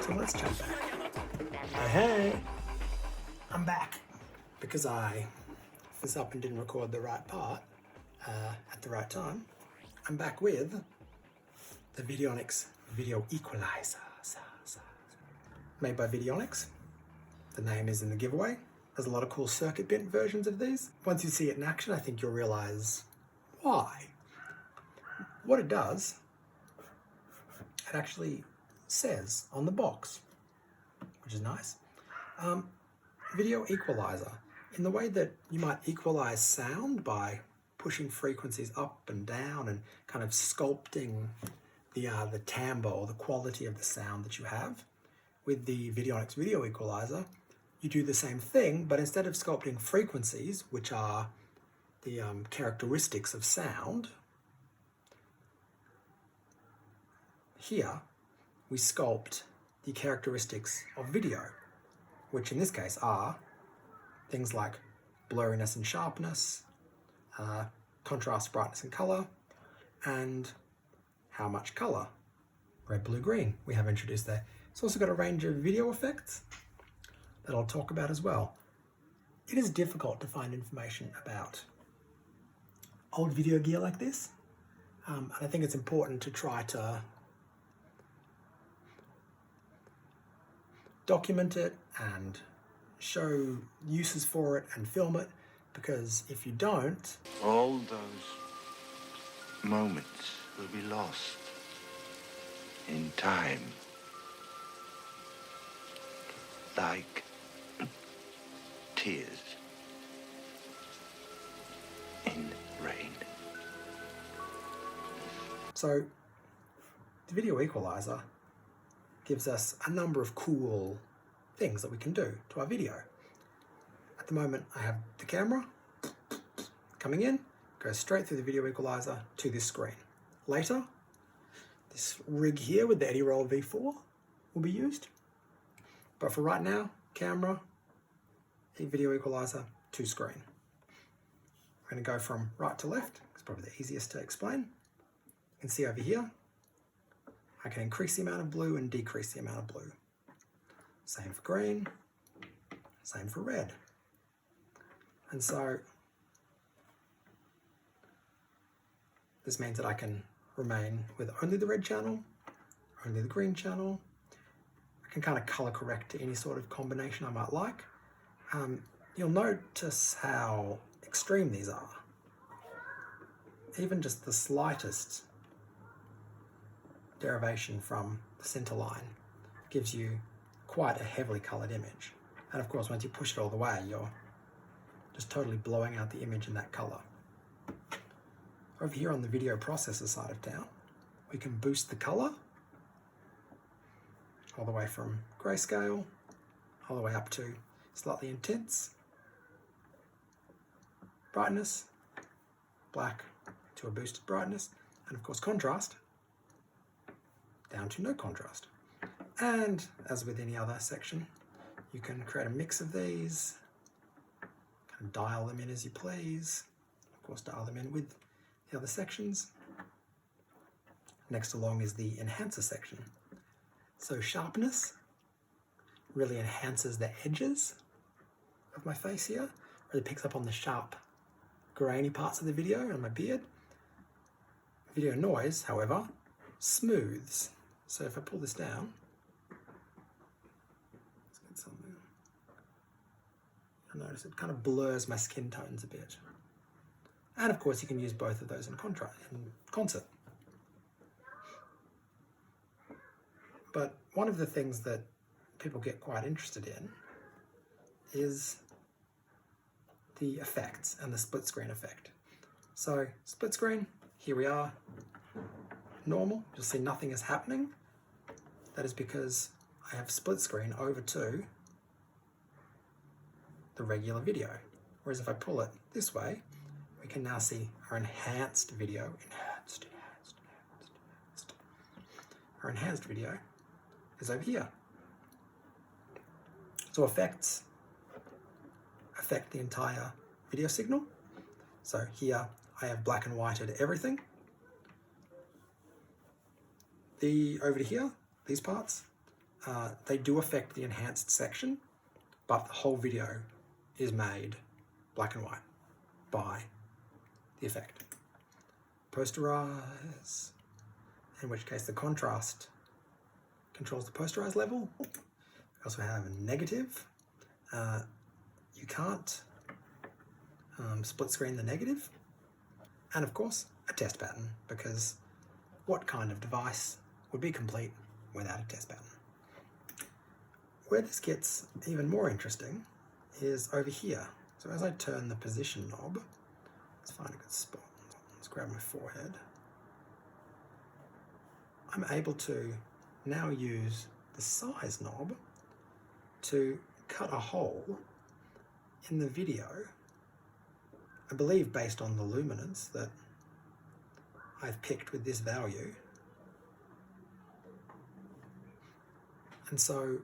So let's jump back. Hey, I'm back because I fizz up and didn't record the right part at the right time. I'm back with the Videonics Video Equaliser, made by Videonics. The name is in the giveaway. There's a lot of cool circuit bit versions of these. Once you see it in action, I think you'll realize why. What it does, it actually says on the box, which is nice, Video Equalizer. In the way that you might equalize sound by pushing frequencies up and down and kind of sculpting the timbre or the quality of the sound that you have. With the Videonics Video Equaliser, you do the same thing, but instead of sculpting frequencies, which are the characteristics of sound, here we sculpt the characteristics of video, which in this case are things like blurriness and sharpness, contrast, brightness and color, and how much color, red, blue, green, we have introduced there. It's also got a range of video effects that I'll talk about as well. It is difficult to find information about old video gear like this, and I think it's important to try to document it and show uses for it and film it, because if you don't, all those moments will be lost in time, like tears in rain. So the Video Equalizer gives us a number of cool things that we can do to our video. At the moment, I have the camera coming in, goes straight through the Video Equalizer to this screen. Later, this rig here with the Eddie Roll V4 will be used. But for right now, camera, a Video Equalizer to screen. We're going to go from right to left. It's probably the easiest to explain. You can see over here, I can increase the amount of blue and decrease the amount of blue. Same for green, same for red. And so this means that I can remain with only the red channel, only the green channel. I can kind of color correct to any sort of combination I might like. You'll notice how extreme these are. Even just the slightest derivation from the center line gives you quite a heavily colored image. And of course, once you push it all the way, you're just totally blowing out the image in that color. Over here on the video processor side of town, we can boost the color all the way from grayscale, all the way up to slightly intense, brightness, black to a boosted brightness, and of course contrast, down to no contrast. And as with any other section, you can create a mix of these, kind of dial them in as you please, of course dial them in with the other sections. Next along is the enhancer section. So sharpness really enhances the edges of my face here, really picks up on the sharp, grainy parts of the video and my beard. Video noise, however, smooths. So if I pull this down, let's get something. You'll notice it kind of blurs my skin tones a bit. And of course you can use both of those in concert. But one of the things that people get quite interested in is the effects and the split screen effect. So split screen, here we are, normal, you'll see nothing is happening. That is because I have split screen over to the regular video. Whereas if I pull it this way, we can now see our enhanced video, Our enhanced video is over here. So effects affect the entire video signal. So here I have black and white at everything. Over to here, these parts, they do affect the enhanced section, but the whole video is made black and white by the effect. Posterize, in which case the contrast controls the posterize level. We also have a negative. You can't split screen the negative. And of course, a test pattern, because what kind of device would be complete without a test pattern? Where this gets even more interesting is over here. So as I turn the position knob, let's find a good spot. Let's grab my forehead. I'm able to now use the size knob to cut a hole in the video, I believe based on the luminance that I've picked with this value. And so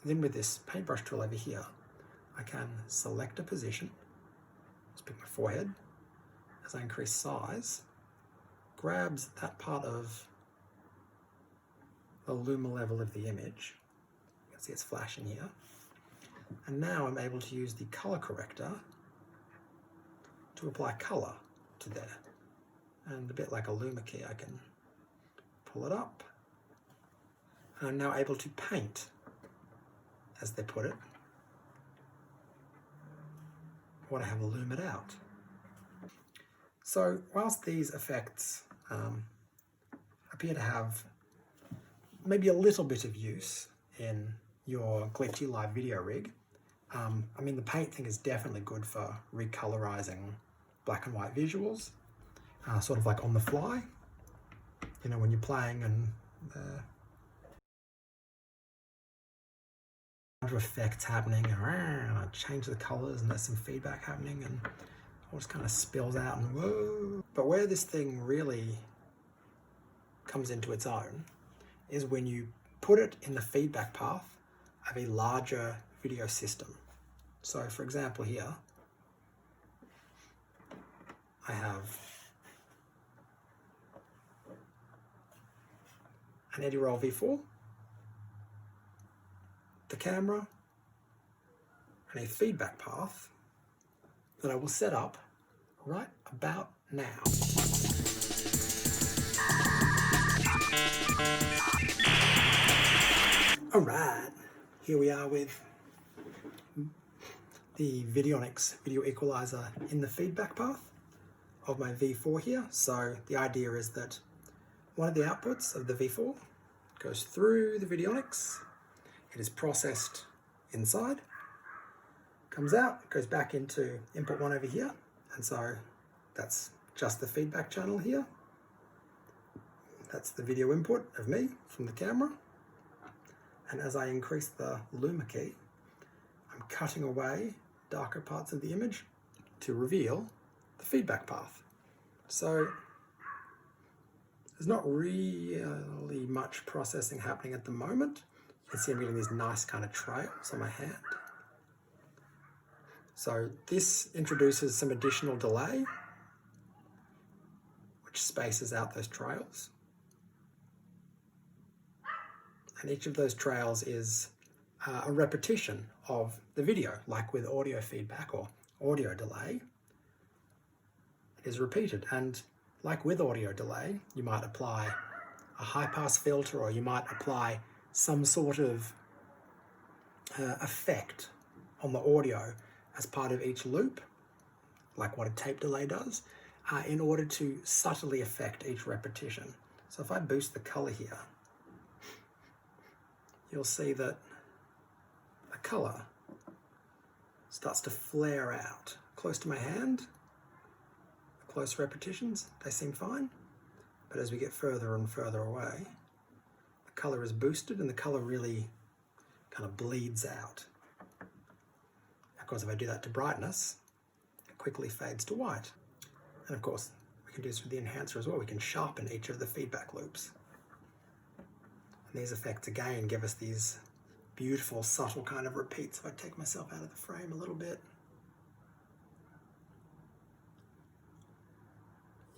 then with this paintbrush tool over here, I can select a position, let's pick my forehead, as I increase size, grabs that part of the luma level of the image. You can see it's flashing here. And now I'm able to use the color corrector to apply color to there. And a bit like a luma key, I can pull it up. And I'm now able to paint, as they put it, what I have lumed out. So whilst these effects appear to have maybe a little bit of use in your glitchy live video rig, I mean, the paint thing is definitely good for recolorizing black and white visuals, sort of like on the fly, you know, when you're playing and of effects happening, and I change the colors and there's some feedback happening and it all just kind of spills out and whoa. But where this thing really comes into its own is when you put it in the feedback path of a larger video system. So for example here, I have an Edirol V4, the camera, and a feedback path that I will set up right about now. All right, here we are with the Videonics Video Equaliser in the feedback path of my V4 here. So the idea is that one of the outputs of the V4 goes through the Videonics. It is processed inside, comes out, goes back into input 1 over here, and so that's just the feedback channel here. That's the video input of me from the camera. And as I increase the luma key, I'm cutting away darker parts of the image to reveal the feedback path. So there's not really much processing happening at the moment. You can see I'm getting these nice kind of trails on my hand. So this introduces some additional delay, which spaces out those trails. And each of those trails is a repetition of the video, like with audio feedback or audio delay. It is repeated, and like with audio delay, you might apply a high-pass filter, or you might apply some sort of effect on the audio as part of each loop, like what a tape delay does, in order to subtly affect each repetition. So if I boost the color here, you'll see that the color starts to flare out close to my hand. The close repetitions, they seem fine, but as we get further and further away, the color is boosted and the color really kind of bleeds out. Of course, if I do that to brightness, it quickly fades to white. And of course, we can do this with the enhancer as well. We can sharpen each of the feedback loops. And these effects again give us these beautiful, subtle kind of repeats. If I take myself out of the frame a little bit,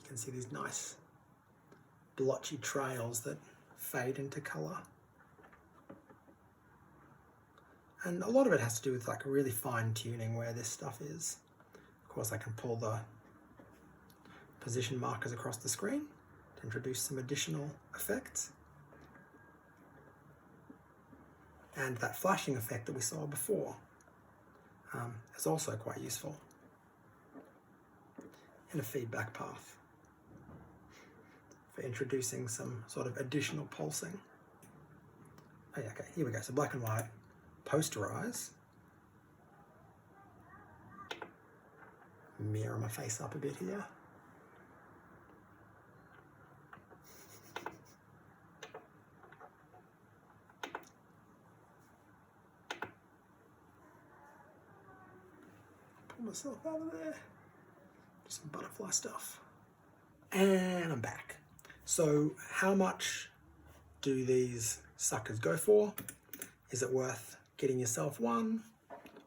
you can see these nice blotchy trails that fade into color. And a lot of it has to do with like really fine tuning where this stuff is. Of course, I can pull the position markers across the screen to introduce some additional effects. And that flashing effect that we saw before is also quite useful in a feedback path for introducing some sort of additional pulsing. Oh yeah, okay, here we go. So black and white, posterize, mirror my face up a bit here. Pull myself out of there. Some butterfly stuff. And I'm back. So how much do these suckers go for? Is it worth getting yourself one?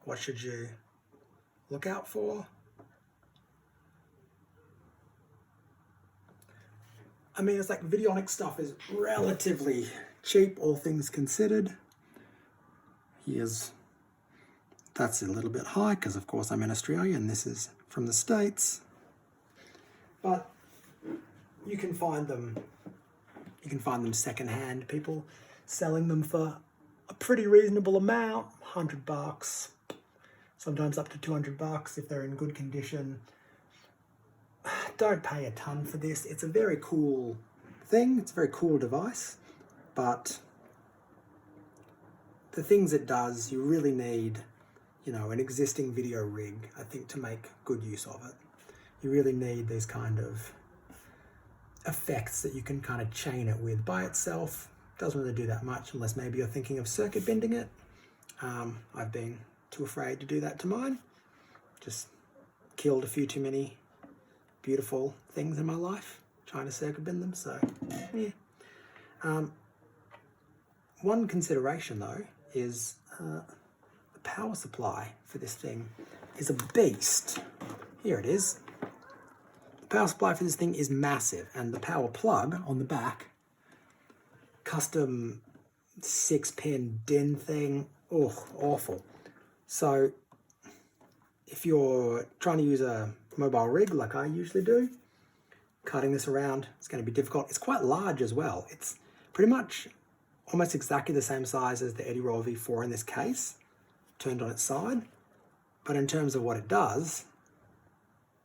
What should you look out for? I mean, it's like Videonics stuff is relatively cheap, all things considered. That's a little bit high because of course I'm in Australia and this is from the States. But you can find them secondhand, people selling them for a pretty reasonable amount, $100, sometimes up to $200 if they're in good condition. Don't pay a ton for this. It's a very cool thing, it's a very cool device, but the things it does, you really need, you know, an existing video rig, I think, to make good use of it. You really need these kind of effects that you can kind of chain it with by itself. Doesn't really do that much unless maybe you're thinking of circuit bending it. I've been too afraid to do that to mine. Just killed a few too many beautiful things in my life trying to circuit bend them, so yeah. One consideration though is the power supply for this thing is a beast. Here it is. The power supply for this thing is massive, and the power plug on the back, custom 6-pin DIN thing, oh, awful. So if you're trying to use a mobile rig like I usually do, cutting this around is going to be difficult. It's quite large as well. It's pretty much almost exactly the same size as the Eddie-Roll V4 in this case, turned on its side. But in terms of what it does,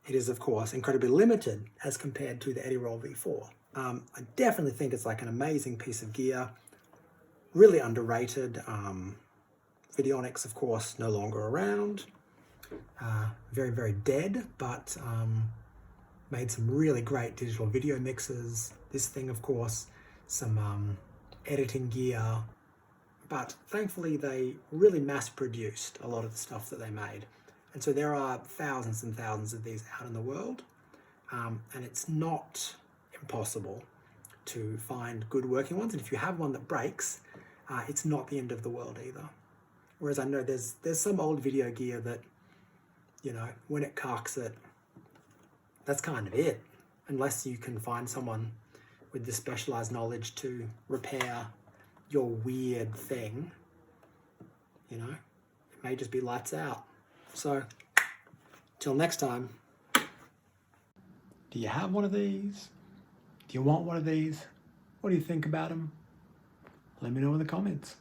it is of course incredibly limited as compared to the Eddie-Roll V4. I definitely think it's like an amazing piece of gear, really underrated. Videonics, of course, no longer around. Very, very dead, but made some really great digital video mixes. This thing, of course, some editing gear, but thankfully they really mass-produced a lot of the stuff that they made. And so there are thousands and thousands of these out in the world, and it's not impossible to find good working ones. And if you have one that breaks, it's not the end of the world either. Whereas I know there's some old video gear that, you know, when it carks it, that's kind of it. Unless you can find someone with the specialized knowledge to repair your weird thing, you know, it may just be lights out. So, till next time. Do you have one of these? Do you want one of these? What do you think about them? Let me know in the comments.